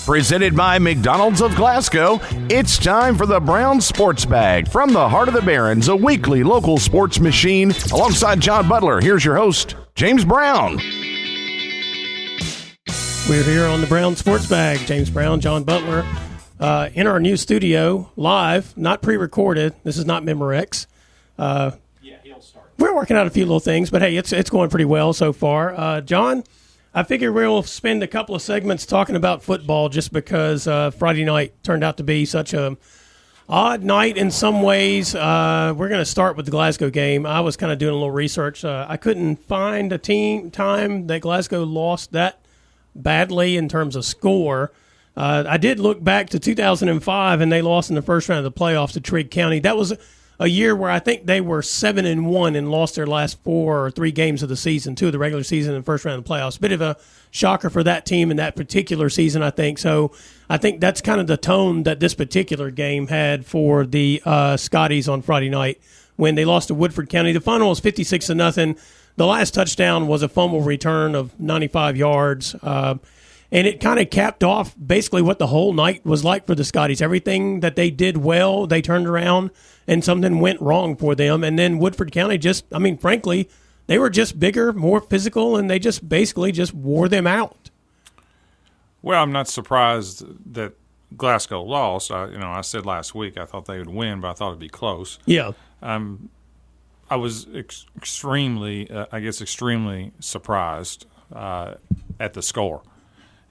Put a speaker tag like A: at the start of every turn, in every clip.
A: Presented by McDonald's of Glasgow, it's time for the Brown Sports Bag from the Heart of the Barrens, a weekly local sports machine. Alongside John Butler, here's your host, James Brown.
B: We're here on the Brown Sports Bag. James Brown, John Butler, in our new studio, live, not pre-recorded. This is not Memorex. He'll start. We're working out a few little things, but hey, it's going pretty well so far. John, I figure we'll spend a couple of segments talking about football just because Friday night turned out to be such a odd night in some ways. We're going to start with the Glasgow game. I was kind of doing a little research. I couldn't find a time that Glasgow lost that badly in terms of score. I did look back to 2005, and they lost in the first round of the playoffs to Trigg County. That was a year where I think they were 7-1 and lost their last 4 or 3 games of the season, 2 of the regular season and the first round of the playoffs. Bit of a shocker for that team in that particular season, I think. So I think that's kind of the tone that this particular game had for the Scotties on Friday night when they lost to Woodford County. The final was 56-0. The last touchdown was a fumble return of 95 yards. And it kind of capped off basically what the whole night was like for the Scotties. Everything that they did well, they turned around, and something went wrong for them. And then Woodford County frankly, they were just bigger, more physical, and they just basically just wore them out.
C: Well, I'm not surprised that Glasgow lost. I said last week I thought they would win, but I thought it'd be close.
B: Yeah.
C: I was extremely surprised at the score.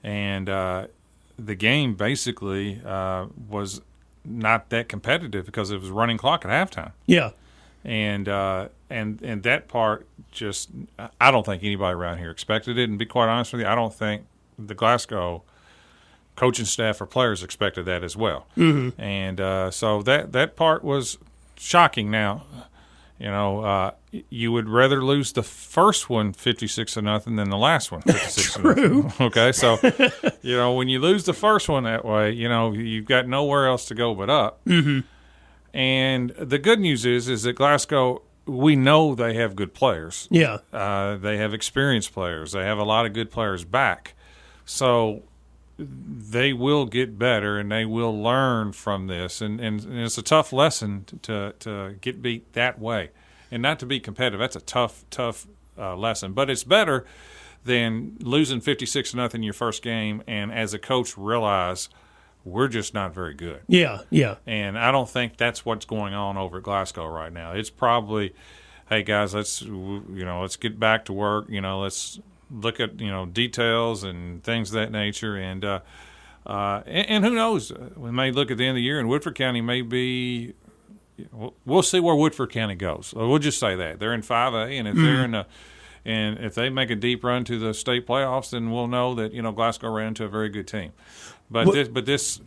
C: And the game basically was not that competitive because it was running clock at halftime.
B: Yeah.
C: And that part just – I don't think anybody around here expected it. And to be quite honest with you, I don't think the Glasgow coaching staff or players expected that as well.
B: Mm-hmm.
C: And so that part was shocking. Now, you would rather lose the first one 56-0 than the last one 56-0.
B: True.
C: Okay, so when you lose the first one that way, you've got nowhere else to go but up.
B: Mm-hmm.
C: And the good news is that Glasgow, we know they have good players.
B: Yeah.
C: They have experienced players. They have a lot of good players back. So they will get better and they will learn from this. And it's a tough lesson to get beat that way. And not to be competitive. That's a tough lesson. But it's better than losing 56-0 your first game and as a coach realize we're just not very good.
B: Yeah, yeah.
C: And I don't think that's what's going on over at Glasgow right now. It's probably, hey, guys, let's get back to work. Let's look at, details and things of that nature. And who knows? We may look at the end of the year and Woodford County may be – we'll see where Woodford County goes. We'll just say that. They're in 5A, and if they're and if they make a deep run to the state playoffs, then we'll know that, Glasgow ran into a very good team. But this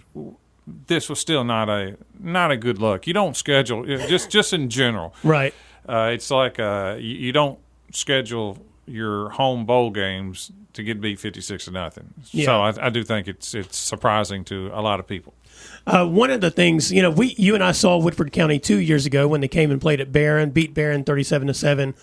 C: was still not a good look. You don't schedule just in general.
B: Right.
C: It's like you don't schedule your home bowl games to get beat 56-0.
B: Yeah.
C: So I do think it's surprising to a lot of people.
B: One of the things, you and I saw Woodford County 2 years ago when they came and played at Barron, beat Barron 37-7.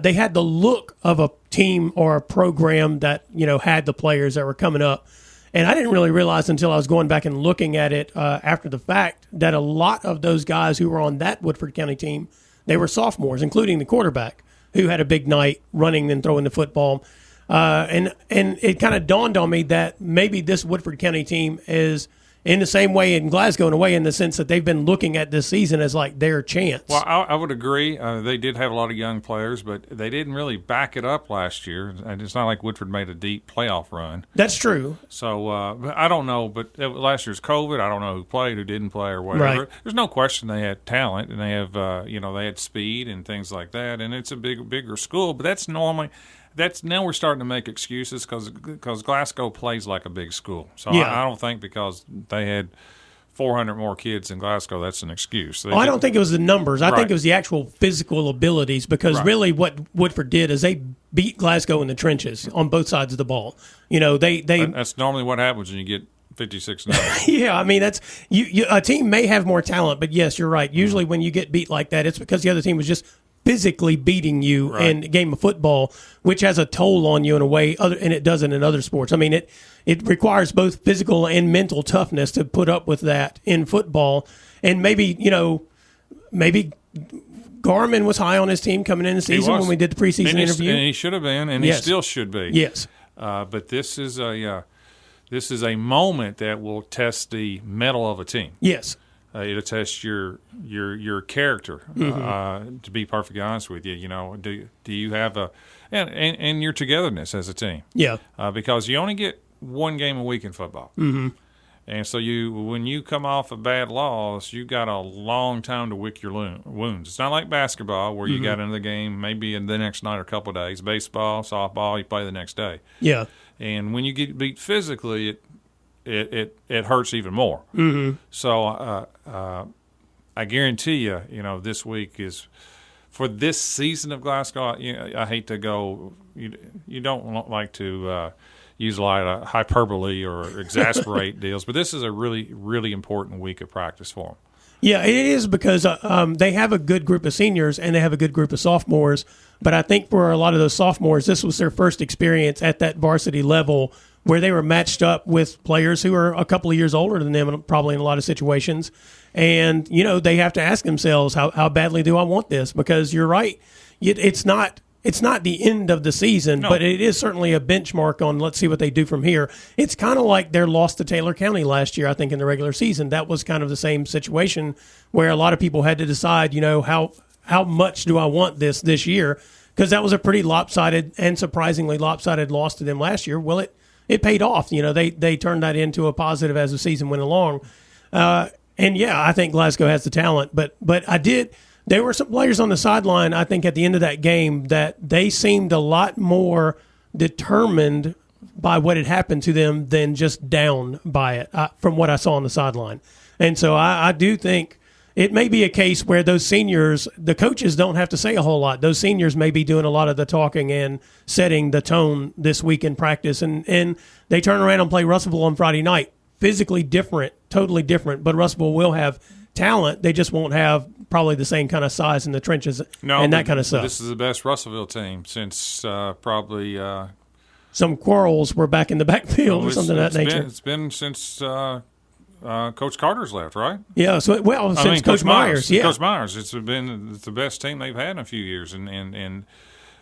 B: They had the look of a team or a program that, had the players that were coming up. And I didn't really realize until I was going back and looking at it after the fact that a lot of those guys who were on that Woodford County team, they were sophomores, including the quarterback, who had a big night running and throwing the football. And it kind of dawned on me that maybe this Woodford County team is in the same way in Glasgow, in a way, in the sense that they've been looking at this season as like their chance.
C: Well, I would agree. They did have a lot of young players, but they didn't really back it up last year. And it's not like Woodford made a deep playoff run.
B: That's true.
C: So I don't know, but last year's COVID. I don't know who played, who didn't play, or whatever.
B: Right.
C: There's no question they had talent, and they have they had speed and things like that. And it's a bigger school, but that's normally. Now we're starting to make excuses because Glasgow plays like a big school. So
B: yeah.
C: I don't think because they had 400 more kids in Glasgow, that's an excuse.
B: I don't think it was the numbers. I think it was the actual physical abilities because really what Woodford did is they beat Glasgow in the trenches on both sides of the ball. That's normally what happens when you get 56-0. Yeah, I mean that's a team may have more talent, but yes, you're right. Usually when you get beat like that, it's because the other team was just physically beating you in a game of football, which has a toll on you in a way, and it doesn't in other sports. I mean, it requires both physical and mental toughness to put up with that in football. And maybe Garmin was high on his team coming in the season when we did the preseason interview.
C: And he should have been, and he still should be.
B: Yes.
C: But this is a moment that will test the mettle of a team.
B: Yes.
C: It'll test your character. To be perfectly honest with you, do you have and your togetherness as a team?
B: Yeah.
C: Because you only get one game a week in football.
B: Mm-hmm.
C: And so when you come off a bad loss, you got a long time to lick your wounds. It's not like basketball where you got into the game maybe in the next night or a couple of days. Baseball, softball, you play the next day.
B: Yeah.
C: And when you get beat physically, it hurts even more.
B: Mm-hmm.
C: So I guarantee you, this week is for this season of Glasgow. I hate to go. You don't like to use a lot of hyperbole or exasperate deals, but this is a really, really important week of practice for them.
B: Yeah, it is because they have a good group of seniors and they have a good group of sophomores. But I think for a lot of those sophomores, this was their first experience at that varsity level where they were matched up with players who are a couple of years older than them, probably in a lot of situations. And, they have to ask themselves, how badly do I want this? Because you're right. It's not the end of the season, but it is certainly a benchmark on let's see what they do from here. It's kind of like their loss to Taylor County last year, I think, in the regular season. That was kind of the same situation where a lot of people had to decide, how much do I want this year? Because that was a pretty lopsided and surprisingly lopsided loss to them last year. Well, it paid off. They turned that into a positive as the season went along. And, I think Glasgow has the talent. But there were some players on the sideline, I think, at the end of that game that they seemed a lot more determined by what had happened to them than just down by it, from what I saw on the sideline. And so I do think it may be a case where those seniors, the coaches don't have to say a whole lot. Those seniors may be doing a lot of the talking and setting the tone this week in practice. And they turn around and play Russellville on Friday night. Physically different, totally different, but Russellville will have talent. They just won't have probably the same kind of size in the trenches and that kind of stuff.
C: This is the best Russellville team since probably
B: some quarrels were back in the backfield or something of that nature.
C: It's been since Coach Carter's left, right?
B: Yeah. Since Coach Myers. Yeah,
C: Coach Myers. It's the best team they've had in a few years, and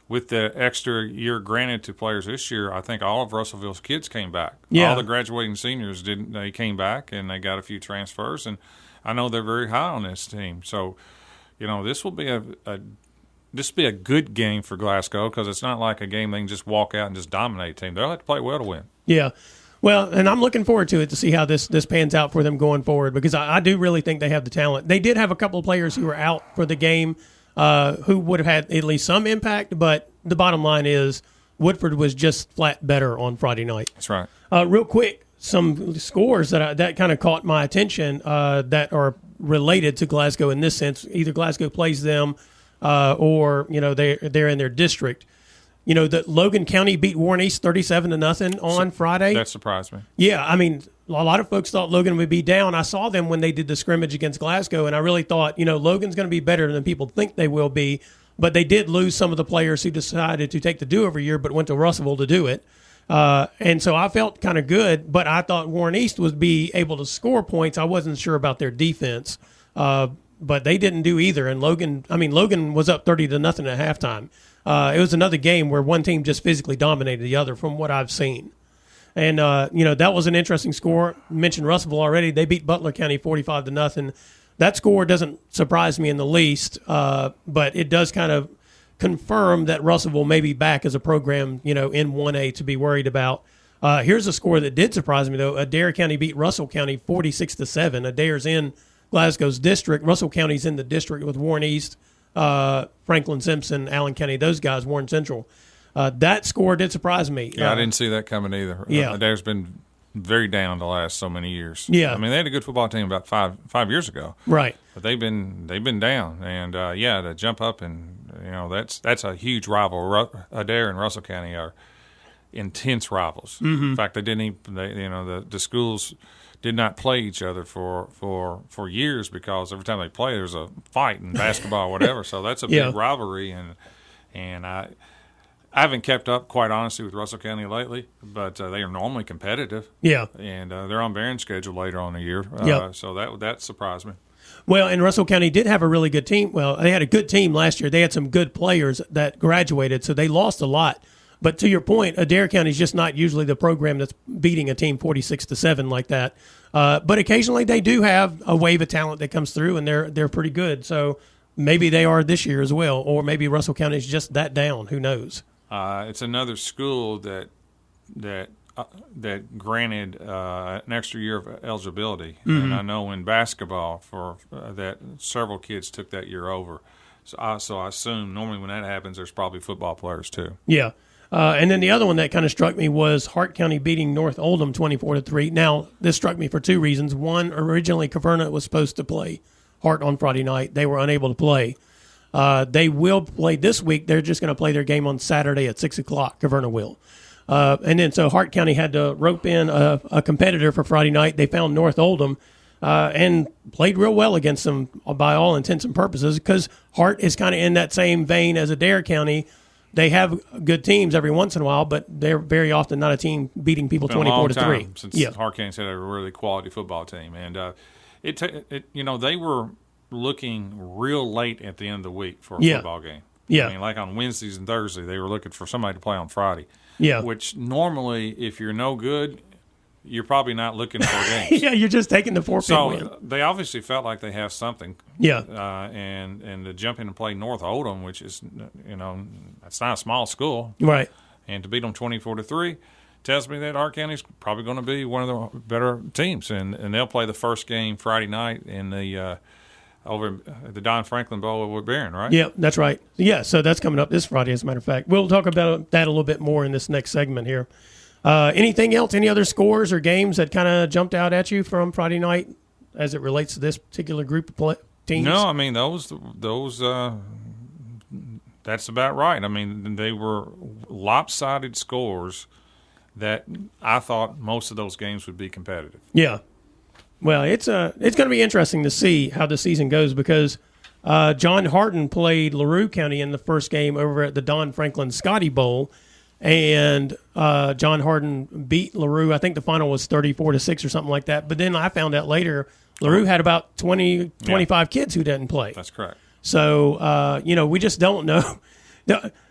C: with the extra year granted to players this year, I think all of Russellville's kids came back.
B: Yeah.
C: All the graduating seniors didn't. They came back and they got a few transfers, and I know they're very high on this team. So, this will be a good game for Glasgow because it's not like a game they can just walk out and just dominate a team. They'll have to play well to win.
B: Yeah. Well, and I'm looking forward to it to see how this pans out for them going forward because I do really think they have the talent. They did have a couple of players who were out for the game who would have had at least some impact, but the bottom line is Woodford was just flat better on Friday night.
C: That's right.
B: Real quick, some scores that kind of caught my attention that are related to Glasgow in this sense. Either Glasgow plays them or they're in their district. That Logan County beat Warren East 37-0 on Friday.
C: That surprised me.
B: Yeah, I mean, a lot of folks thought Logan would be down. I saw them when they did the scrimmage against Glasgow, and I really thought, Logan's going to be better than people think they will be. But they did lose some of the players who decided to take the do-over year but went to Russellville to do it. And so I felt kind of good, but I thought Warren East would be able to score points. I wasn't sure about their defense, but they didn't do either. And Logan was up 30-0 at halftime. It was another game where one team just physically dominated the other from what I've seen. And, that was an interesting score. You mentioned Russellville already. They beat Butler County 45-0. That score doesn't surprise me in the least, but it does kind of confirm that Russellville may be back as a program, in 1A to be worried about. Here's a score that did surprise me, though. Adair County beat Russell County 46-7. Adair's in Glasgow's district. Russell County's in the district with Warren East, Franklin Simpson, Allen County, those guys, Warren Central. That score did surprise me.
C: Yeah, I didn't see that coming either.
B: Yeah.
C: Adair's been very down the last so many years.
B: Yeah.
C: I mean, they had a good football team about five years ago.
B: Right.
C: But they've been down, and to jump up and that's a huge rival. Adair and Russell County are intense rivals. In fact, they didn't even, the schools did not play each other for years because every time they play, there's a fight in basketball or whatever. So that's a big rivalry, and I haven't kept up, quite honestly, with Russell County lately, but they are normally competitive.
B: Yeah.
C: And they're on Barron's schedule later on in the year, so that surprised me.
B: Well, and Russell County did have a really good team. Well, they had a good team last year. They had some good players that graduated, so they lost a lot. But to your point, Adair County is just not usually the program that's beating a team 46-7 like that. But occasionally they do have a wave of talent that comes through, and they're pretty good. So maybe they are this year as well, or maybe Russell County is just that down. Who knows?
C: It's another school that granted an extra year of eligibility, and I know in basketball that several kids took that year over. So I assume normally when that happens, there's probably football players too.
B: Yeah. And then the other one that kind of struck me was Hart County beating North Oldham 24-3. Now, this struck me for two reasons. One, originally Caverna was supposed to play Hart on Friday night. They were unable to play. They will play this week. They're just going to play their game on Saturday at 6 o'clock. Caverna will. And then so Hart County had to rope in a competitor for Friday night. They found North Oldham and played real well against them by all intents and purposes, because Hart is kind of in that same vein as Adair County. They have good teams every once in a while, but they're very often not a team beating people 24-3.
C: Since Hart County's had a really quality football team, and they were looking real late at the end of the week for a football game.
B: Yeah,
C: I mean, like on Wednesdays and Thursdays, they were looking for somebody to play on Friday.
B: Yeah,
C: which normally, if you're no good, you're probably not looking for games.
B: Yeah, you're just taking the forfeit win.
C: So they obviously felt like they have something.
B: Yeah.
C: And to jump in and play North Oldham, which is, it's not a small school.
B: Right.
C: And to beat them 24-3 tells me that Hart County's probably going to be one of the better teams. And they'll play the first game Friday night in the over at the Don Franklin Bowl with Barron, right?
B: Yeah, that's right. Yeah, so that's coming up this Friday, as a matter of fact. We'll talk about that a little bit more in this next segment here. Anything else, any other scores or games that kind of jumped out at you from Friday night as it relates to this particular group of teams?
C: No, I mean, those that's about right. I mean, they were lopsided scores that I thought most of those games would be competitive.
B: Yeah. Well, it's going to be interesting to see how the season goes, because John Harden played LaRue County in the first game over at the Don Franklin Scotty Bowl, and John Harden beat LaRue. I think the final was 34-6 or something like that. But then I found out later LaRue had about 25 kids who didn't play.
C: That's correct.
B: So, we just don't know.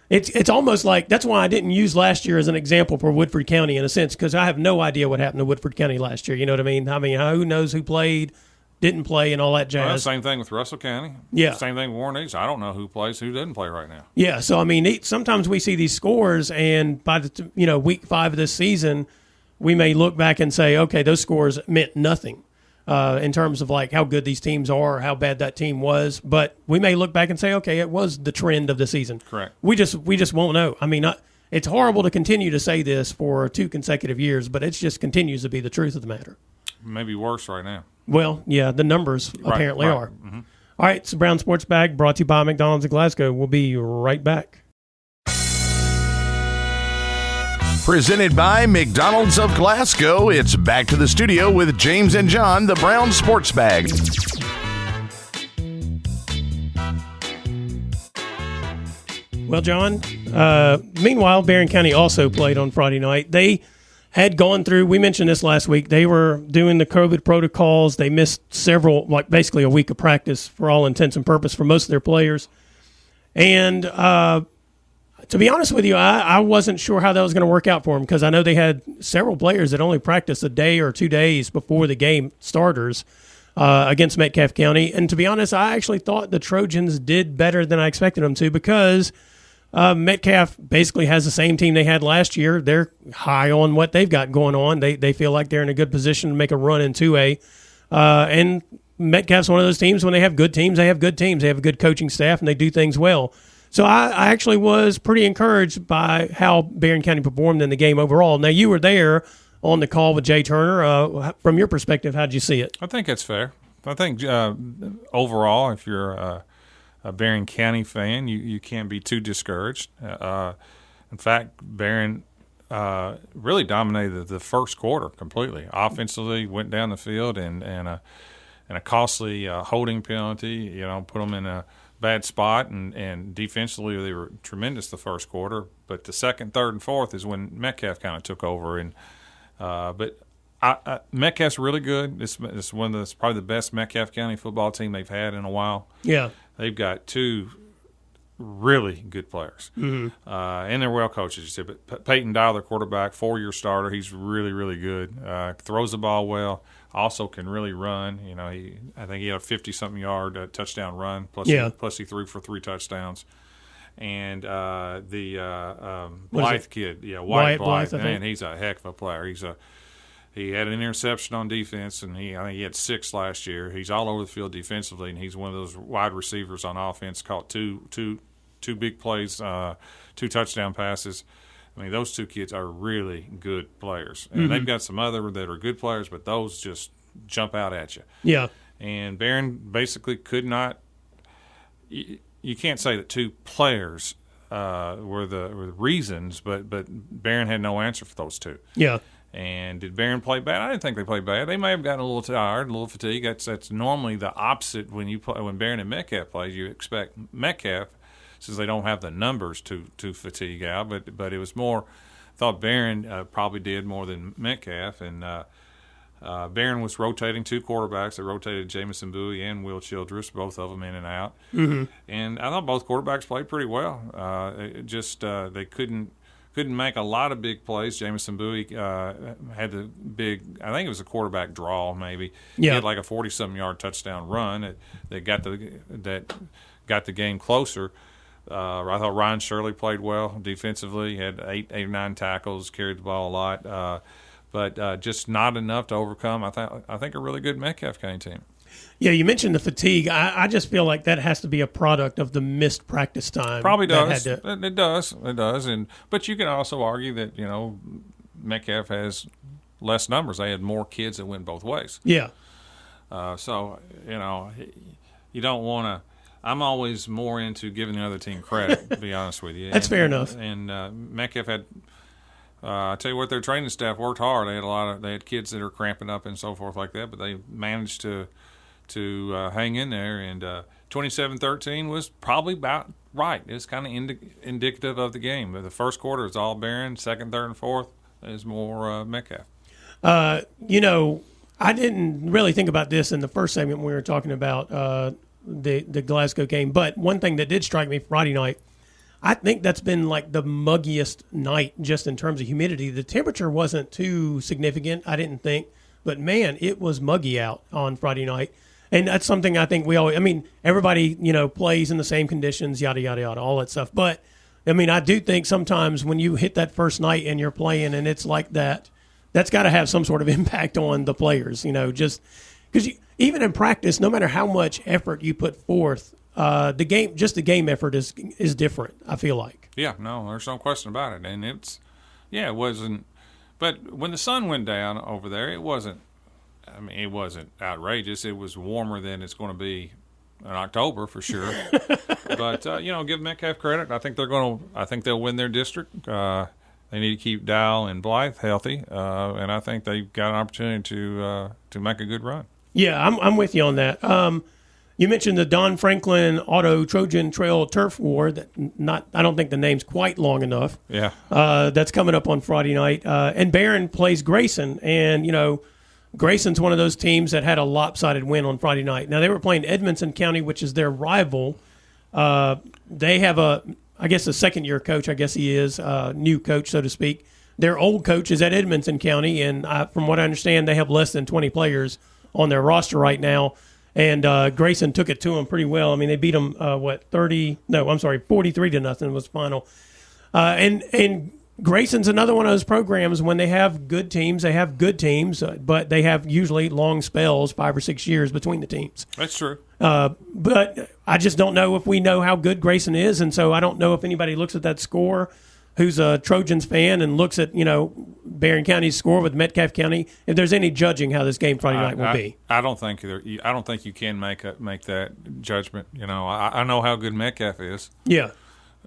B: It's almost like that's why I didn't use last year as an example for Woodford County in a sense, because I have no idea what happened to Woodford County last year. You know what I mean? I mean, who knows who played, didn't play, and all that jazz.
C: Well, same thing with Russell County.
B: Yeah.
C: Same thing with Warren East. I don't know who plays, who doesn't play right now.
B: Yeah. So I mean, sometimes we see these scores, and by the week 5 of this season, we may look back and say, okay, those scores meant nothing in terms of like how good these teams are, or how bad that team was. But we may look back and say, okay, it was the trend of the season.
C: Correct.
B: We just won't know. I mean, it's horrible to continue to say this for 2 consecutive years, but it just continues to be the truth of the matter.
C: Maybe worse right now.
B: Well, yeah, the numbers apparently are.
C: Mm-hmm.
B: All right, it's the Brown Sports Bag brought to you by McDonald's of Glasgow. We'll be right back.
A: Presented by McDonald's of Glasgow, it's back to the studio with James and John, the Brown Sports Bag.
B: Well, John, meanwhile, Barron County also played on Friday night. They had gone through, we mentioned this last week, they were doing the COVID protocols. They missed several, like basically a week of practice for all intents and purposes for most of their players. And to be honest with you, I wasn't sure how that was going to work out for them, because I know they had several players that only practiced a day or 2 days before the game starters against Metcalfe County. And to be honest, I actually thought the Trojans did better than I expected them to, because Metcalfe basically has the same team they had last year. They're high on what they've got going on. They feel like they're in a good position to make a run in 2A. And Metcalfe's one of those teams, when they have good teams, they have good teams. They have a good coaching staff, and they do things well. So I actually was pretty encouraged by how Barron County performed in the game overall. Now, you were there on the call with Jay Turner. From your perspective, how did you see it?
C: I think that's fair. I think overall, if you're a Barron County fan, you can't be too discouraged. In fact, Barron really dominated the first quarter completely. Offensively, went down the field and a costly holding penalty, put them in a bad spot, and defensively they were tremendous the first quarter. But the second, third, and fourth is when Metcalf kind of took over. And but Metcalf's really good. It's probably the best Metcalf County football team they've had in a while.
B: Yeah,
C: they've got two really good players, and they're well coached, as you said. But Peyton Dial, their quarterback, 4-year starter, he's really, really good. Throws the ball well. Also can really run. I think he had a 50-something yard touchdown run. Plus he threw for 3 touchdowns. And the Blythe kid, Wyatt Blythe, man, he's a heck of a player. He had an interception on defense, and I think he had 6 last year. He's all over the field defensively, and he's one of those wide receivers on offense. Caught two big plays, 2 touchdown passes. I mean, those 2 kids are really good players. And they've got some other that are good players, but those just jump out at you.
B: Yeah.
C: And Barron basically could not – you can't say that 2 players were the reasons, but Barron had no answer for those 2.
B: Yeah.
C: And did Barron play bad? I didn't think they played bad. They may have gotten a little tired, a little fatigued. That's normally the opposite when Barron and Metcalf play. You expect Metcalf, since they don't have the numbers to fatigue out, but it was more. I thought Barron probably did more than Metcalf, and Barron was rotating 2 quarterbacks. They rotated Jamison Bowie and Will Childress, both of them in and out. And I thought both quarterbacks played pretty well. They couldn't make a lot of big plays. Jamison Bowie had the big, I think it was a quarterback draw maybe.
B: Yeah.
C: He had like a 40-something yard touchdown run that got the game closer. I thought Ryan Shirley played well defensively. He had 8 or 9 tackles, carried the ball a lot, but just not enough to overcome. I think a really good Metcalf County team.
B: Yeah, you mentioned the fatigue. I just feel like that has to be a product of the missed practice time.
C: Probably does. It does. But you can also argue that Metcalf has less numbers. They had more kids that went both ways.
B: Yeah.
C: So you don't want to. I'm always more into giving the other team credit, to be honest with you.
B: That's fair enough.
C: And Metcalf had, I tell you what, their training staff worked hard. They had kids that are cramping up and so forth like that, but they managed to hang in there. And 27-13 was probably about right. It's kind of indicative of the game. But the first quarter is all Barron. Second, third, and fourth is more Metcalf.
B: I didn't really think about this in the first segment when we were talking about the Glasgow game. But one thing that did strike me Friday night, I think that's been like the muggiest night just in terms of humidity. The temperature wasn't too significant, I didn't think. But, man, it was muggy out on Friday night. And that's something I think everybody, plays in the same conditions, yada, yada, yada, all that stuff. But, I do think sometimes when you hit that first night and you're playing and it's like that, that's got to have some sort of impact on the players, just because even in practice, no matter how much effort you put forth, the game effort is different, I feel like.
C: Yeah, no, there's no question about it. And it wasn't. But when the sun went down over there, it wasn't outrageous. It was warmer than it's going to be in October for sure. But give Metcalf credit. I think they'll win their district. They need to keep Dial and Blythe healthy, and I think they've got an opportunity to make a good run. Yeah,
B: I'm with you on that. You mentioned the Don Franklin Auto Trojan Trail Turf War. I don't think the name's quite long enough.
C: Yeah.
B: That's coming up on Friday night. And Barron plays Grayson. And, Grayson's one of those teams that had a lopsided win on Friday night. Now, they were playing Edmonson County, which is their rival. They have a second-year coach. I guess he is a new coach, so to speak. Their old coach is at Edmonson County, and from what I understand, they have less than 20 players on their roster right now. And Grayson took it to them pretty well. They beat them 43-0 was the final. And Grayson's another one of those programs when they have good teams, but they have usually long spells, 5 or 6 years between the teams.
C: That's true.
B: But I just don't know if we know how good Grayson is, and so I don't know if anybody looks at that score who's a Trojans fan and looks at, Barron County's score with Metcalf County, if there's any judging how this game Friday night will be.
C: I don't think you can make that judgment. I know how good Metcalf is.
B: Yeah.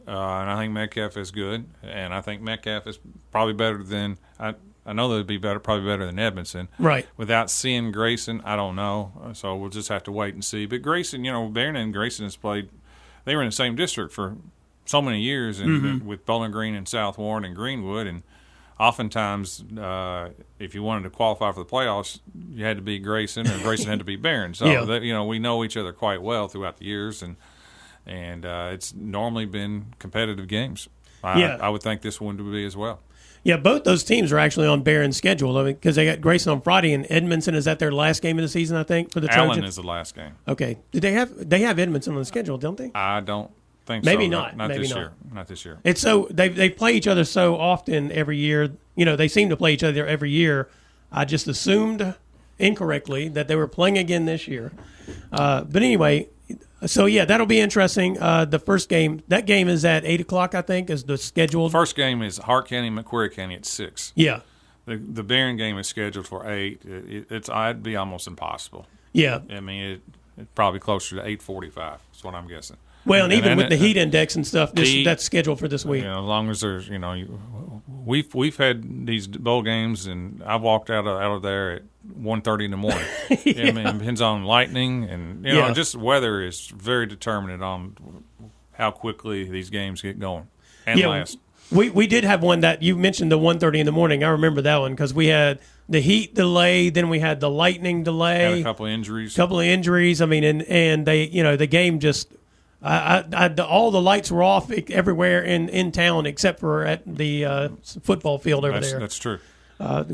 C: and I think Metcalf is good, and I think Metcalf is probably better than I know they'd be probably better than Edmondson.
B: Right.
C: Without seeing Grayson, I don't know. So we'll just have to wait and see. But Grayson, Barron and Grayson has played. They were in the same district for so many years, and with Bowling Green and South Warren and Greenwood, and oftentimes, if you wanted to qualify for the playoffs, you had to beat Grayson, or Grayson had to beat Barron. So we know each other quite well throughout the years, and it's normally been competitive games. I would think this one would be as well.
B: Yeah, both those teams are actually on Barron's schedule because they got Grayson on Friday, and Edmondson is that their last game of the season, I think, for the Trojans.
C: Allen is the last game.
B: Okay. Did they have Edmondson on the schedule, don't they?
C: I don't think
B: Maybe
C: so.
B: not.
C: Not
B: Maybe
C: this
B: not.
C: year. Not this year.
B: It's so they play each other so often every year. They seem to play each other every year. I just assumed incorrectly that they were playing again this year. But anyway, so yeah, that'll be interesting. The first game, that game is at 8:00, I think, is the scheduled.
C: First game is Hart County, Macquarie County at 6.
B: Yeah.
C: The Barron game is scheduled for 8. It'd be almost impossible.
B: Yeah.
C: I mean, it's probably closer to 8:45. That's what I'm guessing.
B: Well, and even with the heat index and stuff, that's scheduled for this week.
C: As long as there's, we've had these bowl games, and I've walked out of there at 1:30 in the morning.
B: Yeah.
C: I mean, it depends on lightning, and just weather is very determinant on how quickly these games get going and last.
B: We did have one that you mentioned, the 1:30 in the morning. I remember that one because we had the heat delay, then we had the lightning delay,
C: had a couple of injuries.
B: I mean, and they, the game just. All the lights were off everywhere in town except for at the football field over there.
C: That's true.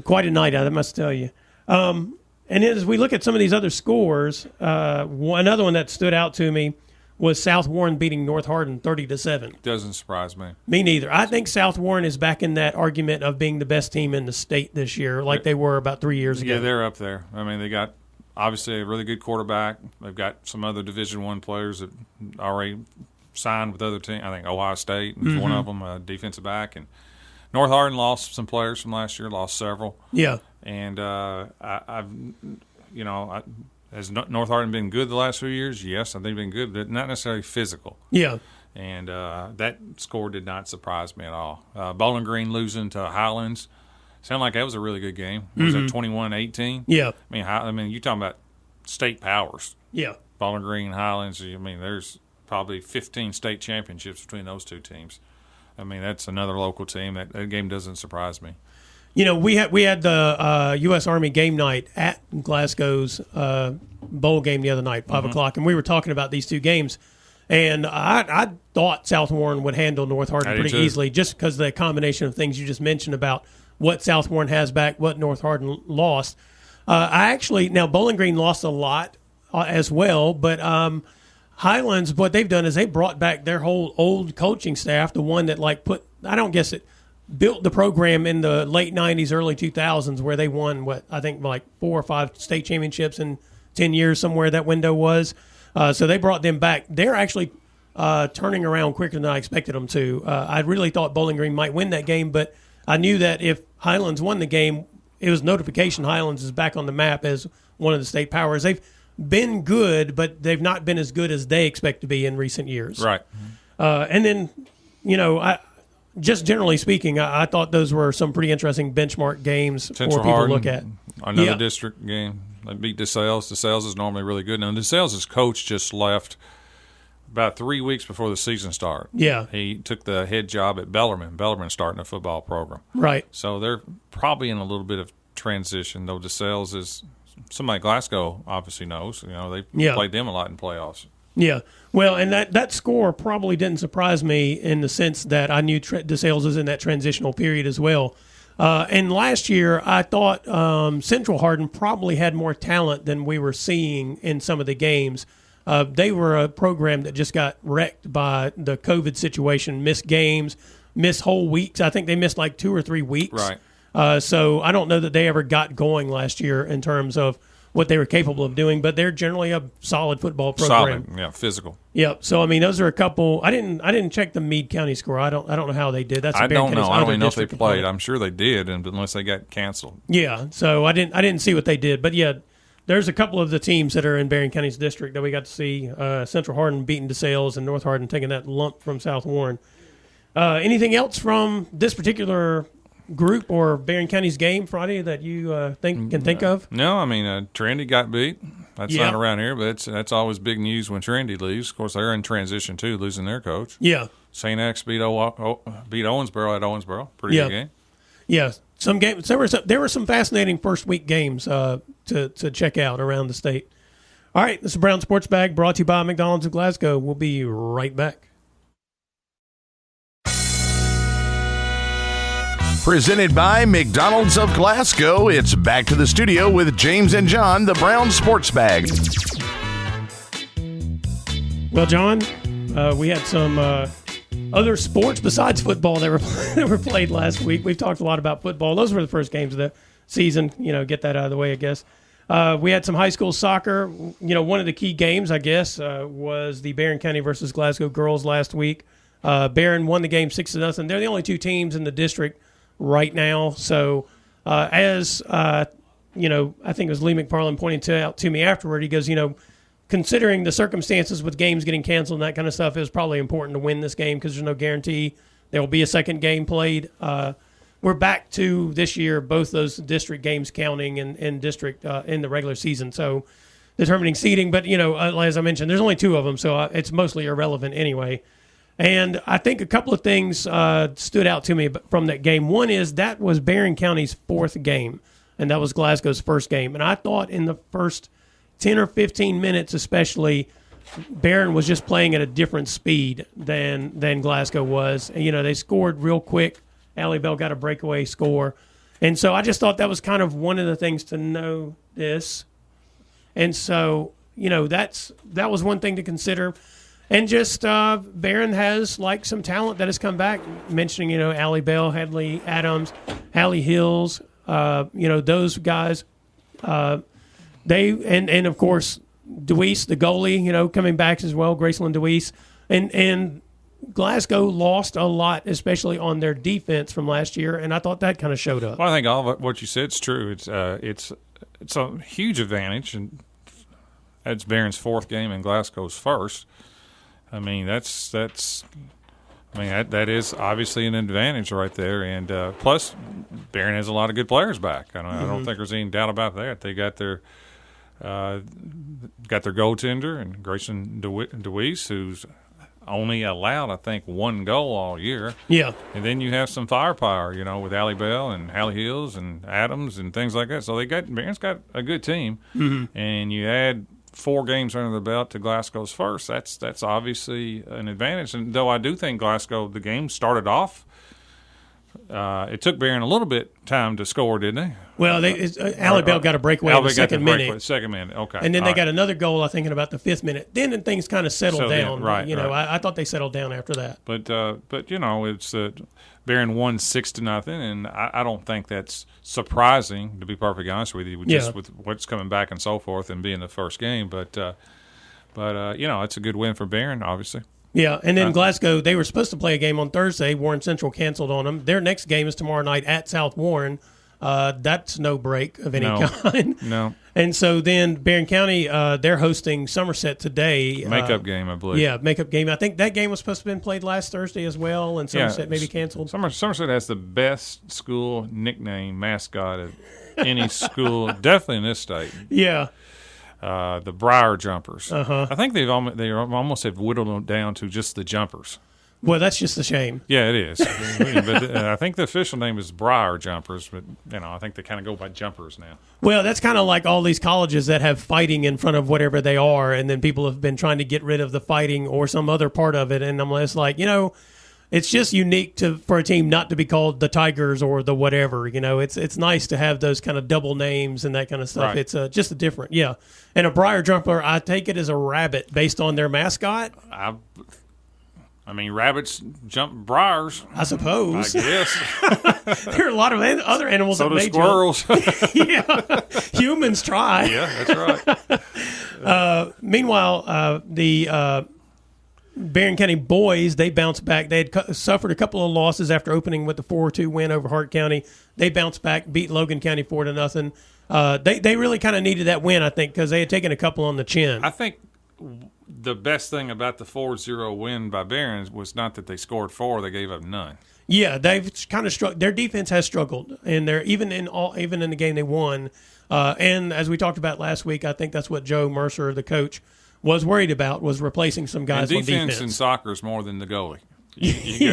B: Quite a night out, I must tell you. And as we look at some of these other scores, another one that stood out to me was South Warren beating North Hardin 30-7.
C: Doesn't surprise me.
B: Me neither. I think South Warren is back in that argument of being the best team in the state this year, like they were about 3 years ago.
C: Yeah, they're up there. I mean, they got obviously a really good quarterback. They've got some other Division I players that already signed with other teams. I think Ohio State is one of them, a defensive back. And North Hardin lost some players from last year, lost several.
B: Yeah.
C: And has North Hardin been good the last few years? Yes, I think they've been good, but not necessarily physical.
B: Yeah.
C: And that score did not surprise me at all. Bowling Green losing to Highlands. Sounded like that was a really good game. Was it 21-18?
B: Yeah.
C: I mean, you're talking about state powers.
B: Yeah.
C: Bowling Green, Highlands. I mean, there's probably 15 state championships between those two teams. I mean, that's another local team. That game doesn't surprise me.
B: We had the U.S. Army game night at Glasgow's bowl game the other night, 5 o'clock, and we were talking about these two games. And I thought South Warren would handle North Hardin pretty easily just because of the combination of things you just mentioned about what South Warren has back, what North Hardin lost. Now Bowling Green lost a lot as well, but Highlands, what they've done is they brought back their whole old coaching staff, the one that built the program in the late 90s, early 2000s, where they won, 4 or 5 state championships in 10 years, somewhere that window was. So they brought them back. They're actually turning around quicker than I expected them to. I really thought Bowling Green might win that game, but I knew that if Highlands won the game, it was notification Highlands is back on the map as one of the state powers. They've been good, but they've not been as good as they expect to be in recent years.
C: Right.
B: And then, just generally speaking, I thought those were some pretty interesting benchmark games for people to look at.
C: Another district game. They beat DeSales. DeSales is normally really good. Now, DeSales' coach just left about 3 weeks before the season started.
B: Yeah.
C: He took the head job at Bellarmine. Bellarmine's starting a football program.
B: Right.
C: So they're probably in a little bit of transition, though DeSales is somebody Glasgow obviously knows. They played them a lot in playoffs.
B: Yeah. Well, and that score probably didn't surprise me in the sense that I knew DeSales is in that transitional period as well. And last year, I thought Central Hardin probably had more talent than we were seeing in some of the games. They were a program that just got wrecked by the COVID situation, missed games, missed whole weeks. I think they missed 2 or 3 weeks.
C: Right.
B: So I don't know that they ever got going last year in terms of what they were capable of doing, but they're generally a solid football program.
C: Solid, yeah, physical.
B: Yep. So I mean, those are a couple. I didn't check the Meade County score. I don't know how they did.
C: I don't know. I don't even know if they played. I'm sure they did, unless they got canceled.
B: Yeah. So I didn't see what they did, but yeah. There's a couple of the teams that are in Barron County's district that we got to see. Central Hardin beating DeSales and North Hardin taking that lump from South Warren. Anything else from this particular group or Barron County's game Friday that you can think of?
C: No, I mean Trinity got beat. That's not around here, but that's always big news when Trinity leaves. Of course, they're in transition too, losing their coach.
B: Yeah.
C: St. X beat Owensboro at Owensboro. Pretty good game.
B: Yeah. Some games. There were some fascinating first week games to check out around the state. All right, this is Brown Sports Bag brought to you by McDonald's of Glasgow. We'll be right back.
A: Presented by McDonald's of Glasgow, it's back to the studio with James and John, the Brown Sports Bag.
B: Well, John, we had some other sports besides football that were played last week. We've talked a lot about football. Those were the first games of the season. Get that out of the way, I guess. We had some high school soccer. One of the key games, I guess, was the Barron County versus Glasgow girls last week. Barron won the game 6-0. They're the only two teams in the district right now. So, I think it was Lee McFarland pointing out to me afterward, he goes, considering the circumstances with games getting canceled and that kind of stuff, it was probably important to win this game because there's no guarantee there will be a second game played. We're back to this year, both those district games counting in district in the regular season. So determining seeding, but, as I mentioned, there's only two of them, so it's mostly irrelevant anyway. And I think a couple of things stood out to me from that game. One is that was Barron County's fourth game, and that was Glasgow's first game. And I thought in the first 10 or 15 minutes especially, Barron was just playing at a different speed than Glasgow was. And, they scored real quick. Allie Bell got a breakaway score. And so I just thought that was kind of one of the things to know this. And so, that was one thing to consider. And just Barron has some talent that has come back. Mentioning Allie Bell, Hadley Adams, Hallie Hills, those guys. And of course Deweese, the goalie, coming back as well. Graceland Deweese, and Glasgow lost a lot, especially on their defense from last year, and I thought that kind of showed up.
C: Well, I think all of what you said is true. It's a huge advantage, and that's Barron's fourth game and Glasgow's first. I mean, that is obviously an advantage right there, and plus Barron has a lot of good players back. I don't think there's any doubt about that. They got their goaltender and Grayson Deweese, who's only allowed, I think, one goal all year.
B: Yeah.
C: And then you have some firepower, with Allie Bell and Hallie Hills and Adams and things like that. So Barron's got a good team, and you add 4 games under the belt to Glasgow's first. That's obviously an advantage. And though I do think Glasgow, the game started off, it took Barron a little bit time to score, didn't they?
B: Well, Allie Bell got a breakaway in the second minute.
C: Second minute, okay.
B: And then they got another goal, I think, in about the 5th minute. Then things kind of settled down.
C: Right,
B: I thought they settled down after that.
C: But it's Barron won 6-0, and I don't think that's surprising, to be perfectly honest with you, just with what's coming back and so forth and being the first game. But it's a good win for Barron, obviously.
B: Yeah, and then Glasgow, they were supposed to play a game on Thursday. Warren Central canceled on them. Their next game is tomorrow night at South Warren. That's no break of any kind.
C: No.
B: And so then Barron County, they're hosting Somerset today.
C: Makeup game, I believe.
B: Yeah, makeup game. I think that game was supposed to have been played last Thursday as well, and Somerset maybe canceled.
C: Somerset has the best school nickname, mascot of any school, definitely in this state.
B: Yeah.
C: The Briar Jumpers. I think they almost have whittled them down to just the Jumpers.
B: Well, that's just a shame.
C: Yeah, it is. But I think the official name is Briar Jumpers, but I think they kind of go by Jumpers now.
B: Well, that's kind of like all these colleges that have fighting in front of whatever they are, and then people have been trying to get rid of the fighting or some other part of it, and I'm just like, it's just unique for a team not to be called the Tigers or the whatever. It's nice to have those kind of double names and that kind of stuff. Right. It's just a different, And a Briar Jumper, I take it as a rabbit based on their mascot.
C: I mean, rabbits jump briars.
B: I suppose.
C: I guess.
B: There are a lot of other animals
C: that
B: may
C: squirrels.
B: Yeah, humans try.
C: Yeah, that's
B: right. Meanwhile, the Barron County boys, they bounced back. They had suffered a couple of losses after opening with the 4-2 win over Hart County. They bounced back, beat Logan County 4-0. They really kind of needed that win, I think, because they had taken a couple on the chin.
C: I think the best thing about the 4-0 win by Barons was not that they scored 4; they gave up none.
B: Yeah, they've kind of struggled. Their defense has struggled, and they're even in the game they won. And as we talked about last week, I think that's what Joe Mercer, the coach, was worried about, was replacing some guys on defense.
C: Defense in soccer is more than the goalie. You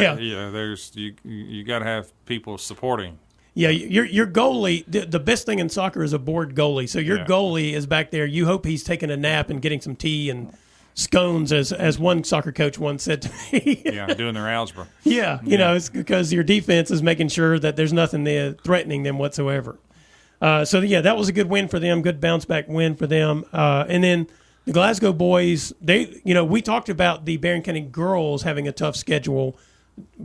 C: got to have people supporting.
B: Yeah, your goalie. The best thing in soccer is a bored goalie. So your goalie is back there. You hope he's taking a nap and getting some tea and scones, as one soccer coach once said to me.
C: Doing their algebra.
B: Yeah, it's because your defense is making sure that there's nothing there threatening them whatsoever. That was a good win for them, good bounce back win for them. And then the Glasgow Boys, we talked about the Barron County girls having a tough schedule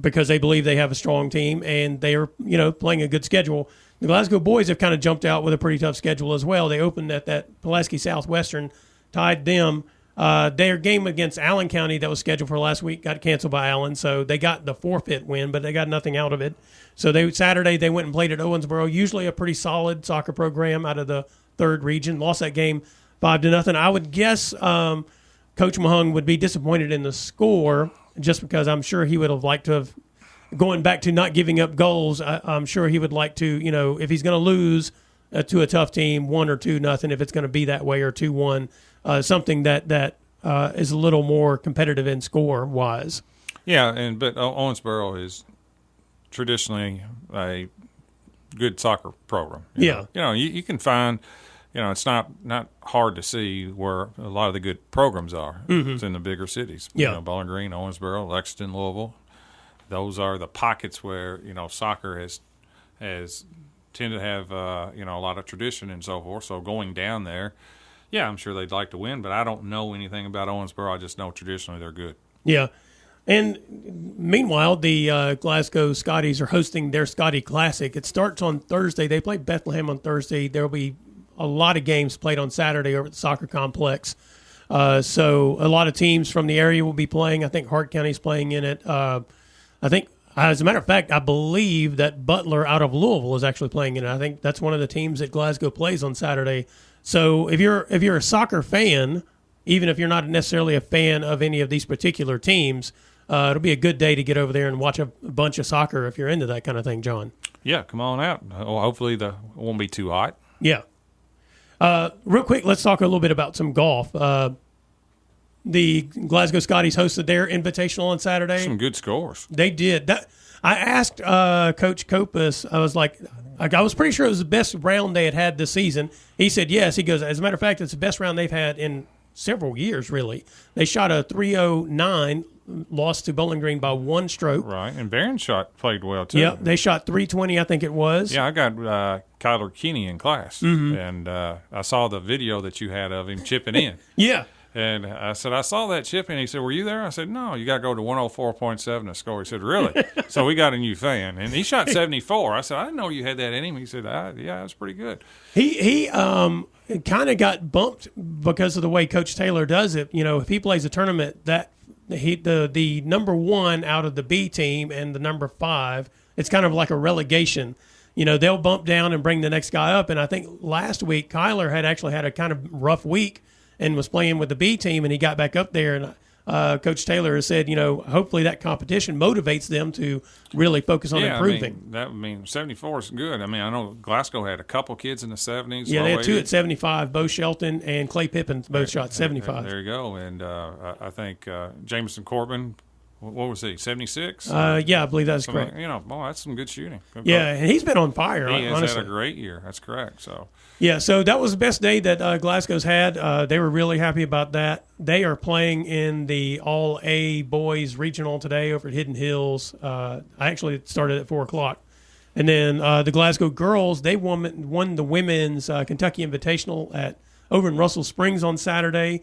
B: because they believe they have a strong team and they are, playing a good schedule. The Glasgow Boys have kind of jumped out with a pretty tough schedule as well. They opened at that Pulaski Southwestern, tied them. Their game against Allen County that was scheduled for last week got canceled by Allen, so they got the forfeit win, but they got nothing out of it. So Saturday they went and played at Owensboro, usually a pretty solid soccer program out of the 3rd region. Lost that game 5-0. I would guess Coach Mahung would be disappointed in the score just because I'm sure he would have liked to have, going back to not giving up goals, I'm sure he would like to, if he's going to lose to a tough team, 1 or 2-0, if it's going to be that way, or 2-1, something that is a little more competitive in score-wise.
C: Yeah, but Owensboro is traditionally a good soccer program. You can find, it's not hard to see where a lot of the good programs are. Mm-hmm. It's in the bigger cities. Bowling Green, Owensboro, Lexington, Louisville. Those are the pockets where, soccer has tend to have, a lot of tradition and so forth. So going down there, I'm sure they'd like to win, but I don't know anything about Owensboro. I just know traditionally they're good.
B: Yeah. And meanwhile, the Glasgow Scotties are hosting their Scotty Classic. It starts on Thursday. They play Bethlehem on Thursday. There will be a lot of games played on Saturday over at the soccer complex. So a lot of teams from the area will be playing. I think Hart County's playing in it. As a matter of fact, I believe that Butler out of Louisville is actually playing in it. I think that's one of the teams that Glasgow plays on Saturday. So if you're a soccer fan, even if you're not necessarily a fan of any of these particular teams, it'll be a good day to get over there and watch a bunch of soccer if you're into that kind of thing, John.
C: Yeah, come on out. Hopefully it won't be too hot.
B: Yeah. Real quick, let's talk a little bit about some golf. The Glasgow Scotties hosted their Invitational on Saturday.
C: Some good scores.
B: They did. I asked Coach Kopus, I was like, I was pretty sure it was the best round they had this season. He said yes. He goes, as a matter of fact, it's the best round they've had in several years, really. They shot a 309, lost to Bowling Green by 1 stroke.
C: Right, and Barron played well, too.
B: Yep, they shot 320, I think it was.
C: Yeah, I got Kyler Keeney in class, and I saw the video that you had of him chipping in.
B: Yeah.
C: And I said, I saw that chip, and he said, were you there? I said, no, you got to go to 104.7 to score. He said, really? So we got a new fan. And he shot 74. I said, I didn't know you had that in him. He said, yeah, that's pretty good.
B: He kind of got bumped because of the way Coach Taylor does it. If he plays a tournament, that the number 1 out of the B team and the number 5, it's kind of like a relegation. They'll bump down and bring the next guy up. And I think last week Kyler had actually had a kind of rough week and was playing with the B team, and he got back up there. And Coach Taylor has said, hopefully that competition motivates them to really focus on improving.
C: 74 is good. I know Glasgow had a couple kids in the 70s.
B: Yeah, they had 2 at 75. Bo Shelton and Clay Pippin both shot 75.
C: There you go. And I think Jameson Corbin, what was he, 76?
B: Yeah, I believe that's correct.
C: That's some good shooting.
B: And he's been on fire,
C: He has
B: honestly.
C: had a great year. That's correct.
B: So that was the best day that Glasgow's had. They were really happy about that. They are playing in the All-A Boys Regional today over at Hidden Hills. I actually started at 4 o'clock. And then the Glasgow girls, they won the women's Kentucky Invitational over in Russell Springs on Saturday.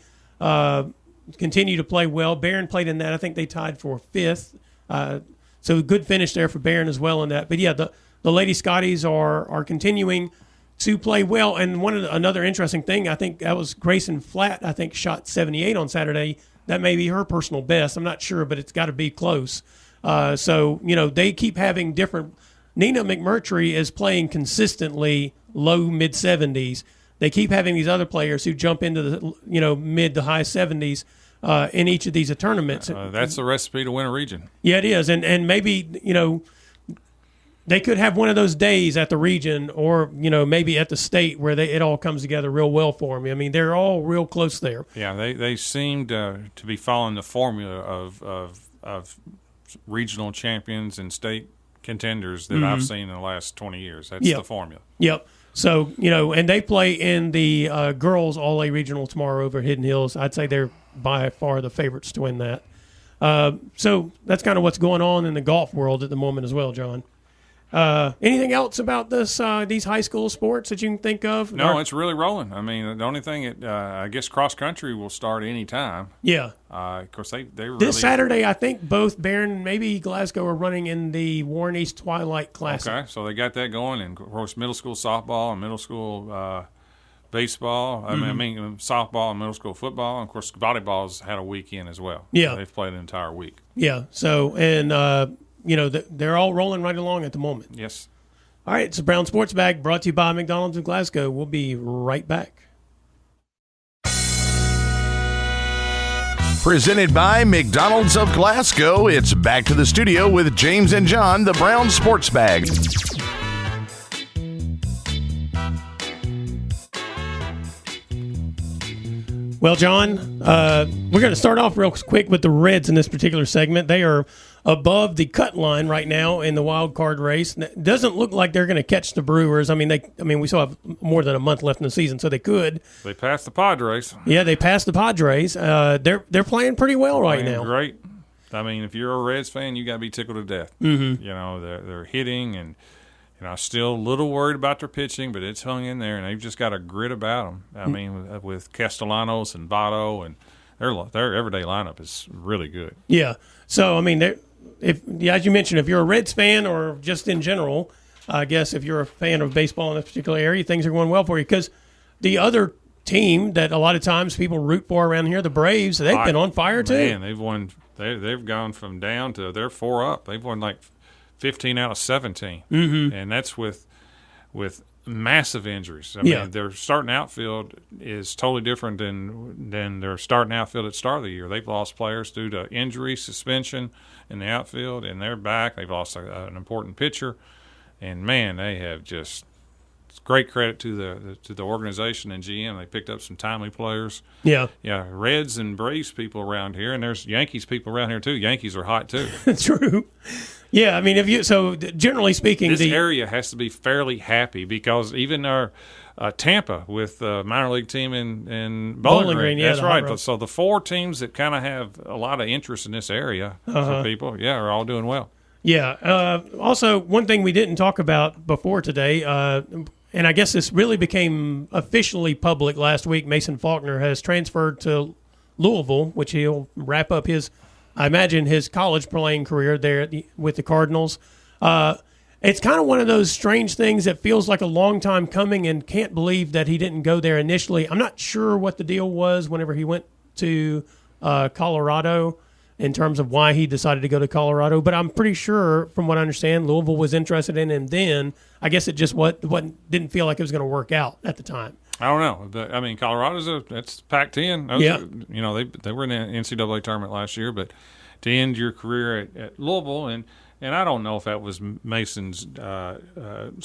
B: Continue to play well. Barron played in that. I think they tied for 5th. So good finish there for Barron as well in that. But, yeah, the Lady Scotties are continuing to play well. And another interesting thing, I think that was Grayson Flatt, I think, shot 78 on Saturday. That may be her personal best. I'm not sure, but it's got to be close. They keep having different – Nina McMurtry is playing consistently low, mid-70s. They keep having these other players who jump into the mid to high 70s. in each of these tournaments.
C: That's the recipe to win a region.
B: Yeah, it is. And maybe, they could have one of those days at the region or, maybe at the state where it all comes together real well for them. I mean, they're all real close there.
C: Yeah, they seem to be following the formula of regional champions and state contenders that I've seen in the last 20 years. That's the formula.
B: Yep. So, and they play in the girls All-A Regional tomorrow over at Hidden Hills. I'd say they're by far the favorites to win that. So that's kind of what's going on in the golf world at the moment as well, John. Anything else about these high school sports that you can think of?
C: No, it's really rolling. I mean, the only thing, I guess cross country will start any time.
B: Yeah.
C: Of course, they really.
B: This Saturday, I think both Barron and maybe Glasgow are running in the Warren East Twilight Classic.
C: Okay, so they got that going, and of course, middle school softball and middle school baseball. I mean, softball and middle school football, and of course, volleyball's had a weekend as well.
B: Yeah,
C: so they've played an entire week.
B: Yeah. So they're all rolling right along at the moment.
C: Yes.
B: All right, it's the Brown Sports Bag brought to you by McDonald's of Glasgow. We'll be right back.
A: Presented by McDonald's of Glasgow, it's back to the studio with James and John, the Brown Sports Bag.
B: Well, John, we're going to start off real quick with the Reds in this particular segment. They are above the cut line right now in the wild card race. It doesn't look like they're going to catch the Brewers. I mean, we still have more than a month left in the season, so they could.
C: They passed the Padres.
B: Yeah, they passed the Padres. They're playing pretty well right now.
C: Great. I mean, if you're a Reds fan, you got to be tickled to death.
B: Mm-hmm.
C: They're hitting, and still a little worried about their pitching, but it's hung in there, and they've just got a grit about them. I mean, with Castellanos and Votto, and their everyday lineup is really good.
B: Yeah. So I mean, as you mentioned, if you're a Reds fan or just in general, I guess if you're a fan of baseball in a particular area, things are going well for you. Because the other team that a lot of times people root for around here, the Braves, they've been on fire too.
C: Man, they've won. They've gone from down to they're 4 up. They've won like 15 out of 17, and that's with massive injuries. I mean, their starting outfield is totally different than their starting outfield at the start of the year. They've lost players due to injury, suspension in the outfield, and they're back. They've lost an important pitcher, and man, they have just great credit to the organization and GM. They picked up some timely players.
B: Yeah.
C: Reds and Braves people around here, and there's Yankees people around here too. Yankees are hot too.
B: True. Yeah, I mean, generally speaking,
C: this area has to be fairly happy because even our Tampa with the minor league team in Bowling Green, that's right. So the 4 teams that kind of have a lot of interest in this area for people, are all doing well.
B: Yeah. Also, one thing we didn't talk about before today, and I guess this really became officially public last week, Mason Faulkner has transferred to Louisville, which he'll wrap up his college playing career there with the Cardinals. It's kind of one of those strange things that feels like a long time coming and can't believe that he didn't go there initially. I'm not sure what the deal was whenever he went to Colorado in terms of why he decided to go to Colorado, but I'm pretty sure, from what I understand, Louisville was interested in him then. I guess it just didn't feel like it was going to work out at the time.
C: I don't know. But, I mean, that's Pac-10. They were in the NCAA tournament last year, but to end your career at Louisville, and I don't know if that was Mason's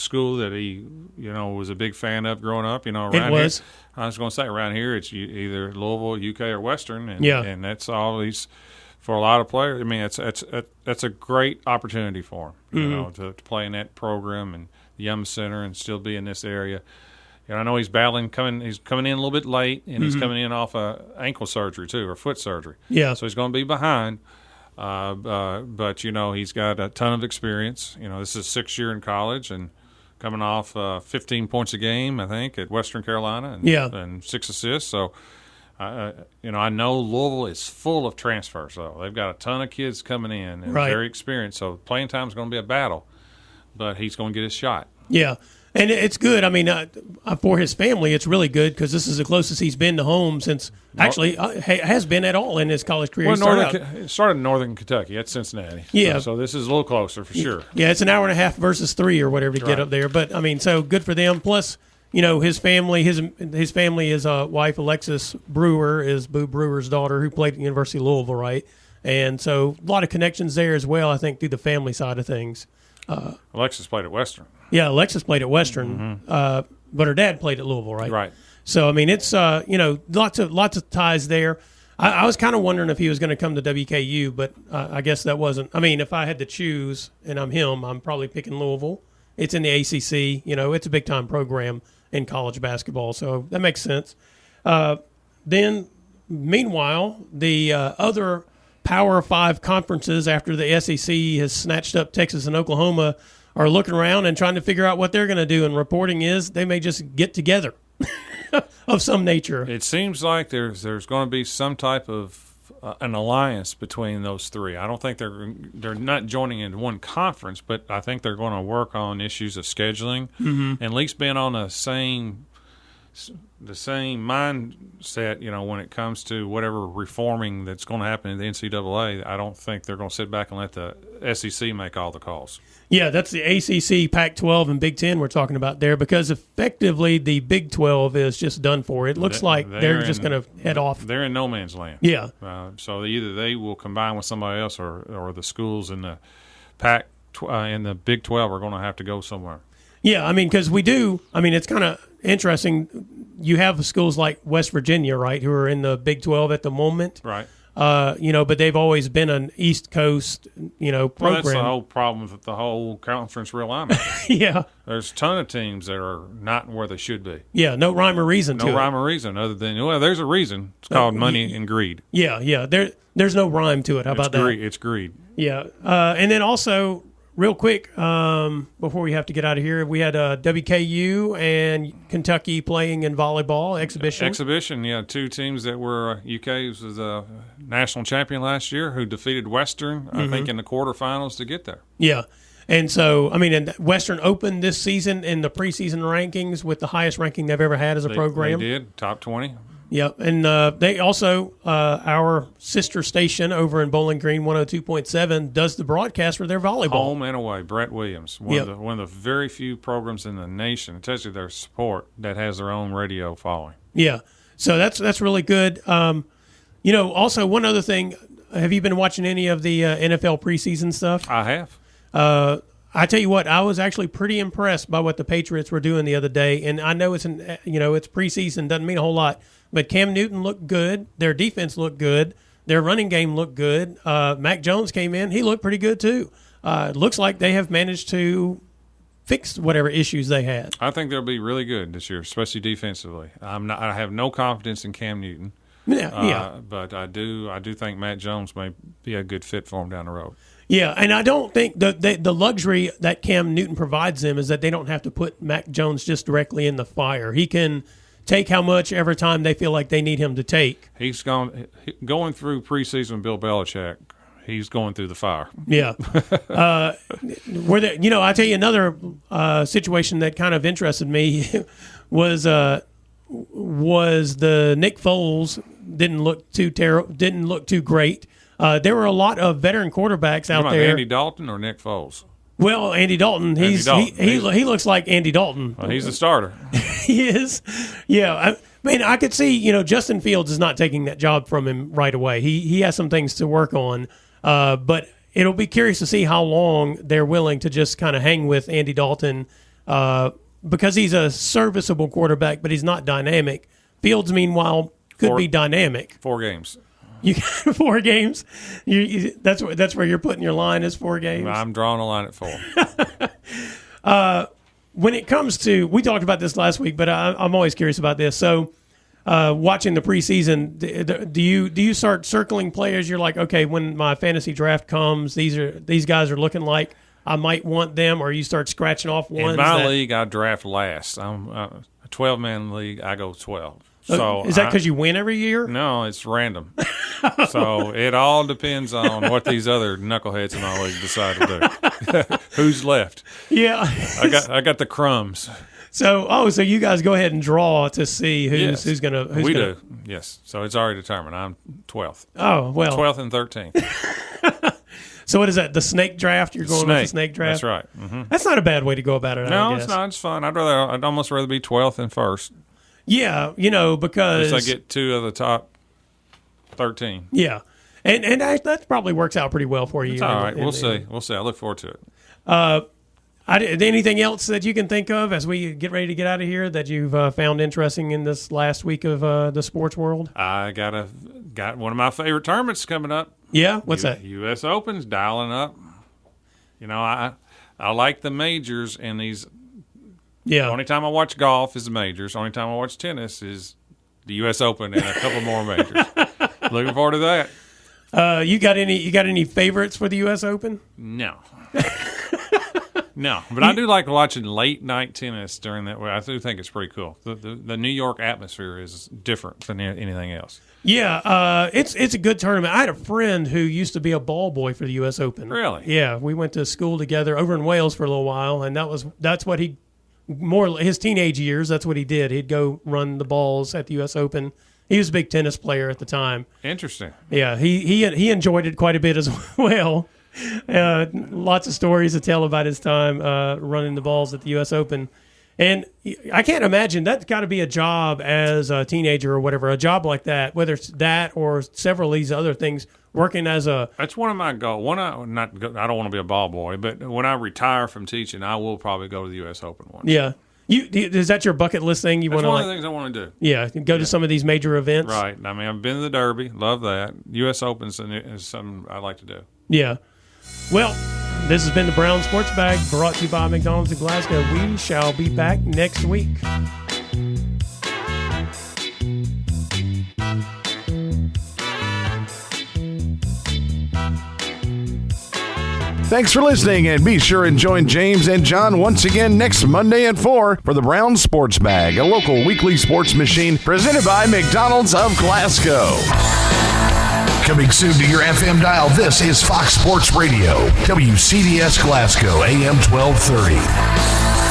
C: school that he, was a big fan of growing up. Around
B: it was.
C: Here, I was going to say around here it's either Louisville, UK, or Western, and that's all these for a lot of players. I mean, that's a great opportunity for him, to play in that program and the Yum Center and still be in this area. I know he's battling He's coming in a little bit late, and he's coming in off ankle surgery too, or foot surgery.
B: Yeah.
C: So he's going to be behind. But he's got a ton of experience. This is 6th year in college, and coming off 15 points a game, I think, at Western Carolina, and 6 assists. So, I know Louisville is full of transfers. So they've got a ton of kids coming in and very experienced. So playing time is going to be a battle, but he's going to get his shot.
B: Yeah. And it's good. I mean, for his family, it's really good because this is the closest he's been to home since has been at all in his college career.
C: Well, started in Northern Kentucky. That's Cincinnati.
B: Yeah.
C: So this is a little closer for sure.
B: Yeah, it's an hour and a half versus 3 or whatever to get up there. But, I mean, so good for them. Plus, his family, his family, his wife Alexis Brewer is Boo Brewer's daughter, who played at the University of Louisville, right? And so a lot of connections there as well, I think, through the family side of things.
C: Alexis played at Western.
B: Yeah, Alexis played at Western, but her dad played at Louisville, right?
C: Right.
B: So I mean, it's lots of ties there. I was kind of wondering if he was going to come to WKU, but I guess that wasn't. I mean, if I had to choose, and I'm him, I'm probably picking Louisville. It's in the ACC. It's a big time program in college basketball, so that makes sense. Then, meanwhile, the other Power 5 conferences after the SEC has snatched up Texas and Oklahoma are looking around and trying to figure out what they're going to do, and reporting is they may just get together of some nature.
C: It seems like there's going to be some type of an alliance between those three. I don't think they're not joining into one conference, but I think they're going to work on issues of scheduling and at least being on the same mindset, when it comes to whatever reforming that's going to happen in the NCAA. I don't think they're going to sit back and let the SEC make all the calls.
B: Yeah, that's the ACC, Pac-12, and Big Ten we're talking about there, because effectively the Big 12 is just done for. It looks like they're just going to head off.
C: They're in no man's land.
B: Yeah.
C: So either they will combine with somebody else, or the schools in the in the Big 12 are going to have to go somewhere.
B: Yeah, I mean, because it's kind of interesting. You have schools like West Virginia, right, who are in the Big 12 at the moment.
C: Right.
B: But they've always been an East Coast, program.
C: Well, that's the whole problem with the whole conference realignment.
B: Yeah.
C: There's a ton of teams that are not where they should be.
B: Yeah, no rhyme or reason to it.
C: No rhyme or reason other than, there's a reason. It's called money and greed.
B: Yeah. There's no rhyme to it. How about that?
C: It's greed.
B: Yeah. And then also, real quick, before we have to get out of here, we had WKU and Kentucky playing in volleyball exhibition.
C: Two teams that were UK was a national champion last year who defeated Western, I think, in the quarterfinals to get there. Yeah.
B: And so, and Western opened this season in the preseason rankings with the highest ranking they've ever had as a program.
C: They did, top 20.
B: Yep, and they also, our sister station over in Bowling Green 102.7 does the broadcast for their volleyball.
C: Home and away, Brett Williams, one of the very few programs in the nation, especially their sport, that has their own radio following.
B: Yeah, so that's really good. Also one other thing, have you been watching any of the NFL preseason stuff?
C: I have.
B: I tell you what, I was actually pretty impressed by what the Patriots were doing the other day, and I know it's preseason, doesn't mean a whole lot. But Cam Newton looked good. Their defense looked good. Their running game looked good. Mac Jones came in. He looked pretty good, too. It looks like they have managed to fix whatever issues they had.
C: I think they'll be really good this year, especially defensively. I have no confidence in Cam Newton.
B: Yeah.
C: But I do think Mac Jones may be a good fit for him down the road.
B: Yeah, and I don't think the luxury that Cam Newton provides them is that they don't have to put Mac Jones just directly in the fire. He can take how much every time they feel like they need him to take.
C: He's going through preseason with Bill Belichick. He's going through the fire.
B: Yeah. I tell you another situation that kind of interested me was the Nick Foles didn't look too great. There were a lot of veteran quarterbacks out there.
C: Andy Dalton or Nick Foles?
B: Well, Andy Dalton. He looks like Andy Dalton.
C: Well, he's the starter.
B: He is. Yeah. I could see, Justin Fields is not taking that job from him right away. He has some things to work on. But it'll be curious to see how long they're willing to just kind of hang with Andy Dalton because he's a serviceable quarterback, but he's not dynamic. Fields, meanwhile, could be dynamic.
C: 4 games.
B: You got 4 games. That's where you're putting your line is 4 games.
C: I'm drawing a line at 4.
B: When it comes to, we talked about this last week, but I'm always curious about this. So, watching the preseason, do you start circling players? You're like, okay, when my fantasy draft comes, these guys are looking like I might want them, or you start scratching off ones.
C: In my league, I draft last. I'm a 12-man league. I go 12. So
B: is that because you win every year?
C: No, it's random. So it all depends on what these other knuckleheads in my league decide to do. Who's left?
B: Yeah,
C: I got the crumbs.
B: So you guys go ahead and draw to see who's gonna.
C: We do. Yes. So it's already determined. I'm 12th.
B: Oh well.
C: 12th and 13th.
B: So what is that? The snake draft? You're going with the snake draft?
C: That's right. Mm-hmm.
B: That's not a bad way to go about it.
C: No,
B: I guess.
C: it's not. It's fun. I'd almost rather be 12th than first.
B: Yeah, because
C: I get 2 of the top 13.
B: Yeah, and that probably works out pretty well for you.
C: It's all right. We'll see. We'll see. I look forward to it.
B: Anything else that you can think of as we get ready to get out of here that you've found interesting in this last week of the sports world?
C: I got one of my favorite tournaments coming up.
B: Yeah, what's that?
C: U.S. Open's dialing up. I like the majors and these.
B: Yeah.
C: The only time I watch golf is the majors. The only time I watch tennis is the U.S. Open and a couple more majors. Looking forward to that.
B: You got any favorites for the U.S. Open?
C: No. No, but I do like watching late night tennis during that. I do think it's pretty cool. The New York atmosphere is different than anything else.
B: Yeah, it's a good tournament. I had a friend who used to be a ball boy for the U.S. Open.
C: Really?
B: Yeah, we went to school together over in Wales for a little while, and that's what his teenage years. That's what he did. He'd go run the balls at the U.S. Open. He was a big tennis player at the time.
C: Interesting.
B: Yeah, he enjoyed it quite a bit as well. Lots of stories to tell about his time running the balls at the U.S. Open. And I can't imagine that's got to be a job as a teenager or whatever, a job like that, whether it's that or several of these other things, working as a...
C: That's one of my goals. I don't want to be a ball boy, but when I retire from teaching, I will probably go to the U.S. Open once.
B: Yeah. Is that your bucket list thing?
C: That's one of the things I want to do.
B: Yeah, go to some of these major events.
C: Right. I mean, I've been to the Derby. Love that. U.S. Open is something I like to do.
B: Yeah. Well, this has been the Brown Sports Bag, brought to you by McDonald's in Glasgow. We shall be back next week.
A: Thanks for listening, and be sure and join James and John once again next Monday at 4 for the Brown Sports Bag, a local weekly sports machine presented by McDonald's of Glasgow.
D: Coming soon to your FM dial, this is Fox Sports Radio, WCDS Glasgow, AM 1230.